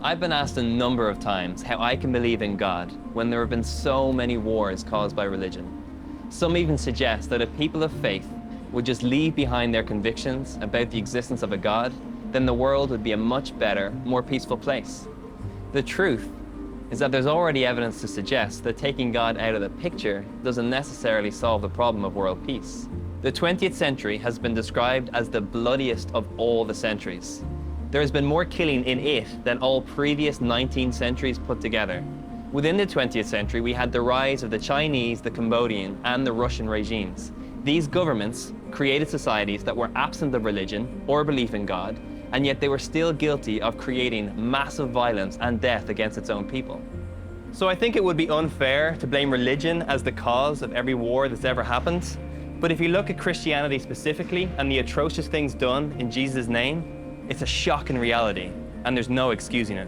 I've been asked a number of times how I can believe in God when there have been so many wars caused by religion. Some even suggest that if people of faith would just leave behind their convictions about the existence of a God, then the world would be a much better, more peaceful place. The truth is that there's already evidence to suggest that taking God out of the picture doesn't necessarily solve the problem of world peace. The 20th century has been described as the bloodiest of all the centuries. There has been more killing in it than all previous 19 centuries put together. Within the 20th century, we had the rise of the Chinese, the Cambodian, and the Russian regimes. These governments created societies that were absent of religion or belief in God, and yet they were still guilty of creating massive violence and death against its own people. So I think it would be unfair to blame religion as the cause of every war that's ever happened. But if you look at Christianity specifically and the atrocious things done in Jesus' name, it's a shocking reality, and there's no excusing it.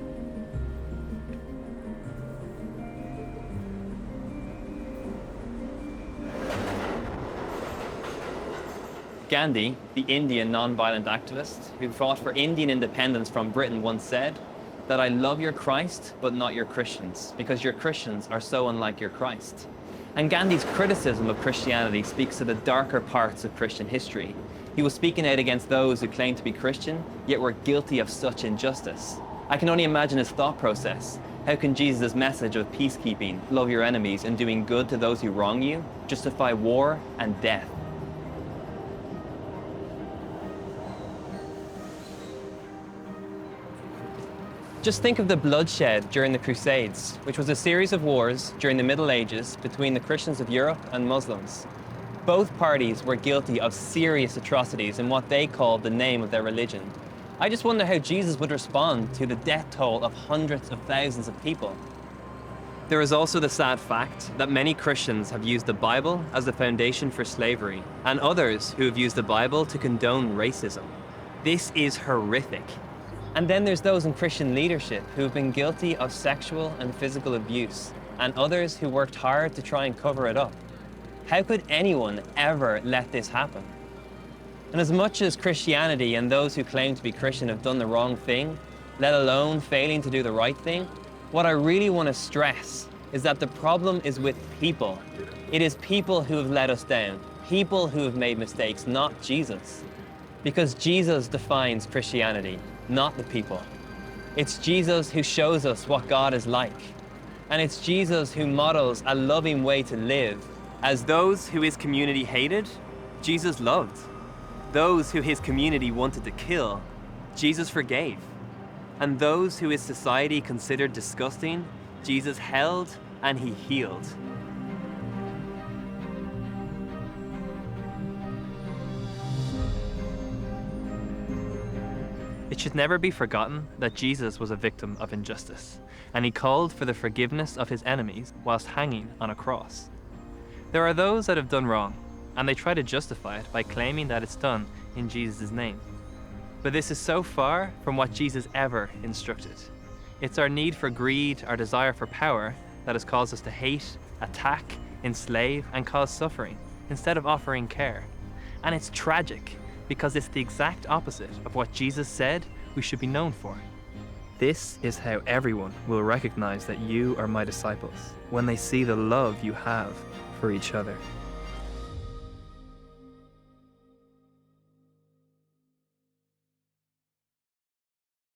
Gandhi, the Indian non-violent activist who fought for Indian independence from Britain, once said that I love your Christ, but not your Christians, because your Christians are so unlike your Christ. And Gandhi's criticism of Christianity speaks to the darker parts of Christian history. He was speaking out against those who claimed to be Christian, yet were guilty of such injustice. I can only imagine his thought process. How can Jesus' message of peacekeeping, love your enemies, and doing good to those who wrong you, justify war and death? Just think of the bloodshed during the Crusades, which was a series of wars during the Middle Ages between the Christians of Europe and Muslims. Both parties were guilty of serious atrocities in what they called the name of their religion. I just wonder how Jesus would respond to the death toll of hundreds of thousands of people. There is also the sad fact that many Christians have used the Bible as the foundation for slavery, and others who have used the Bible to condone racism. This is horrific. And then there's those in Christian leadership who have been guilty of sexual and physical abuse, and others who worked hard to try and cover it up. How could anyone ever let this happen? And as much as Christianity and those who claim to be Christian have done the wrong thing, let alone failing to do the right thing, what I really want to stress is that the problem is with people. It is people who have let us down, people who have made mistakes, not Jesus. Because Jesus defines Christianity, not the people. It's Jesus who shows us what God is like. And it's Jesus who models a loving way to live. As those who his community hated, Jesus loved. Those who his community wanted to kill, Jesus forgave. And those who his society considered disgusting, Jesus held and he healed. It should never be forgotten that Jesus was a victim of injustice, and he called for the forgiveness of his enemies whilst hanging on a cross. There are those that have done wrong, and they try to justify it by claiming that it's done in Jesus' name. But this is so far from what Jesus ever instructed. It's our need for greed, our desire for power, that has caused us to hate, attack, enslave, and cause suffering, instead of offering care. And it's tragic, because it's the exact opposite of what Jesus said we should be known for. This is how everyone will recognize that you are my disciples, when they see the love you have for each other.